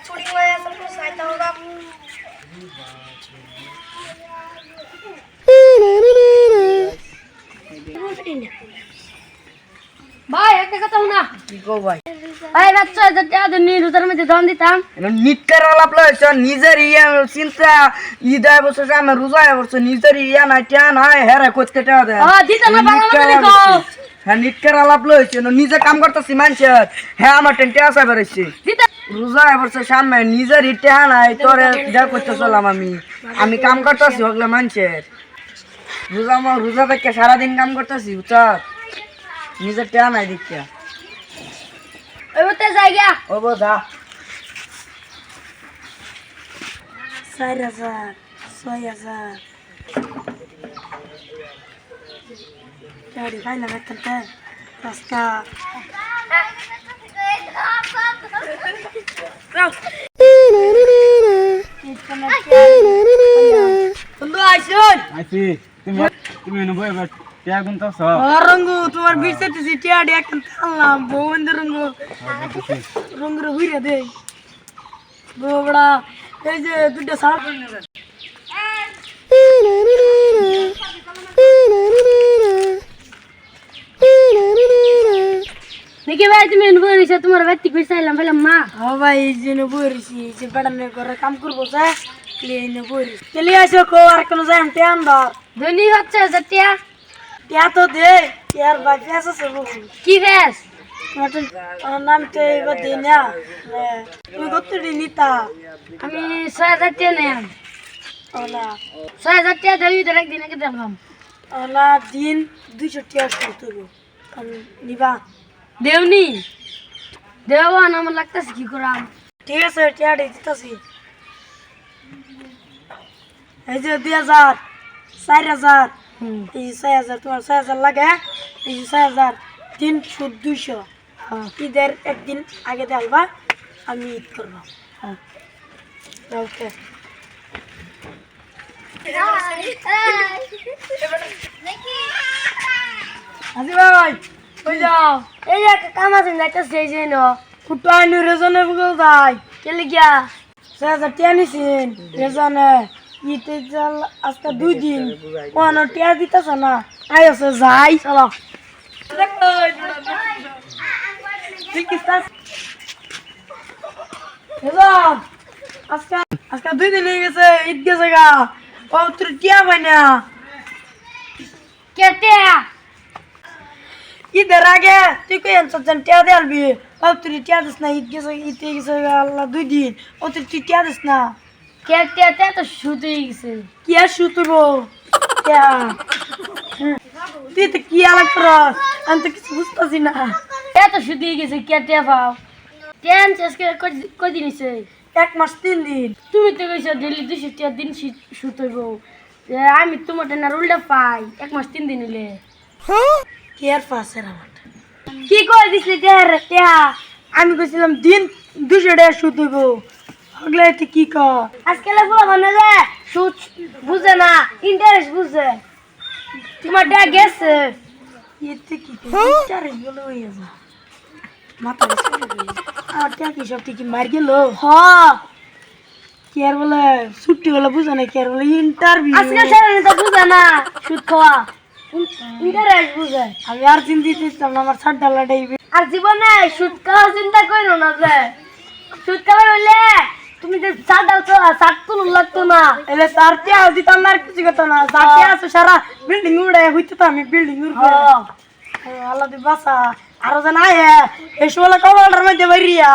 ছুটি হয়ে আছে তো সাইতা হোগা ভাই একটা কথা শোনা কি কও ভাই ভাই বাচ্চা যেটা দিন রোজার মধ্যে দান দিতাম নিট করা লাভ লইছ নিজের চিন্তা ঈদায় বসে আমি রোজায় বসে নিজের না টিয়া নাই হেরে কোচকে টিয়া দে দিতা না বাংলা মধ্যে লিখো হ্যাঁ নিট করা লাভ লইছ নিজে কাম করতেছি মানুষের হ্যাঁ আমার টেন্টে আসা বেরোচ্ছে দিতা রোজায় বসে সামনে নিজের টিয়া নাই তোরে যা করতে চললাম আমি কাম করতেছি ওগুলো মানুষের রোজা থেকে সারাদিন কাম করতেছি বুঝছ নিজের টিয়া নাই দেখিয়া ওই মতে জায়গা ও বোঝা 4000 6000 গাড়ি ভাই না বেতনতে রাস্তা বন্ধু আইসুন আইছি তুমি তুমি এনে বই বাট টিয়া গুনতাছ রঙ্গু তোমার বিরসাতে সিটিয়া ডেক তালাম বন্ধু রঙ্গু রঙ্গু হুইরা দে বড়া এই যে দুটো সারা দেখি ভাই তুমি এনে বইরিছো তোমার ব্যক্তি কইছাইলাম বললাম মা ও ভাই এই যে এনে বইরিছি যে বড়ানে করে কাম করব স্যার লে এনে বইরিছি চলে আসো কো আর কোন যাইম টিয়ান বার ধনী হচ্ছে জটিয়া টিয়া তো দে ইয়ার ভাই পেছ আছে কি বেশ তোমার নাম তো এবার দে না তুমি কত নিতা আমি 6000 টাকা নেন ওলা 6000 টাকা দেই direct দিনে কে দিলাম ওলা দিন 200 টাকা করতে আমি নিবা দেওনি দেওয়া না আমার লাগতেছে কি করাম ঠিক আছে টাকা দিতেছি এই যে 2000 4000 এই 6000 তোমার 6000 লাগে এই 6000 300 200 ঈদের একদিন আগে দেলবা আমি ঈদ করব ওকে আজি ভাই কই যাও এই যে কাম আছে যাইতেছে এই যে নো ফুটাইনি রেজনে বগল যাই চলে গিয়া সাজা টিয়ানিছেন রেজনে ইতে জল আজকে 2 দিন কোন টিয়া দিতেছ না আইছে যাই চলো ঠিক আছে হ্যালো আজকে 2 দিন হয়ে গেছে ঈদ গেছে গা ও তুই টিয়া বানা কেটে ঈদের আগে তুই কই আনছন টিয়া দেলবি ও তুই টিয়া দিস না ঈদ গেছে আল্লাহ 2 দিন ও তুই টিয়া দিস না কেটে তো শুতে গেছে কি আর শুতবো টিয়া তুই তো কি আলাপ করস আমি তো কিছু বুঝতাছি না এত শুতে গেছে কেটে পাও টেন আজকে কই দিন হইছে 1 মাস 3 দিন তুমি তো কইছো ডেইলি 200 টাকা দিন শুতইব আমি তোমার না উল্টা পাই 1 মাস 3 দিন হইলে হ্যাঁ কি আর পাসে আমার কি কই দিছলি টিয়া আমি কইছিলাম দিন 200 টাকা শুতইব আগলে তুই কি ক আজকে লাগবো মানে যে সুদ বুঝে না ইন্টারেস্ট বুঝে তোমার ডা গেছে এতে কি ইন্টারেস্ট বলে হইয়া যা মাথা আর টিয়া কি সব ঠিকই মার গেল হ্যাঁ কি আর বলে ছুটি বলে বুঝে না কি আর বলে ইন্টারভিউ আজকে স্যার তো বুঝে না সুদ খাওয়া ইন্টারেস্ট বুঝে আমি আর চিন্তা দিতাম না আমার ছাড় ডালা ডাইবে আর জীবনে সুদ খাওয়ার চিন্তা করো না যে সুদ খাওয়া হইলে তুমি যে ছাড় ডালছো ছাড় তো লাগতো না এলে ছাড়তে আও দিতাম না আর কিছু কথা না ছাড়তে আছে সারা বিল্ডিং উড়ে হইতো তো আমি বিল্ডিং উড়ে আল্লাহ দি বাসা আরো জানা এই সময় কবলটার মধ্যে বাইরিয়া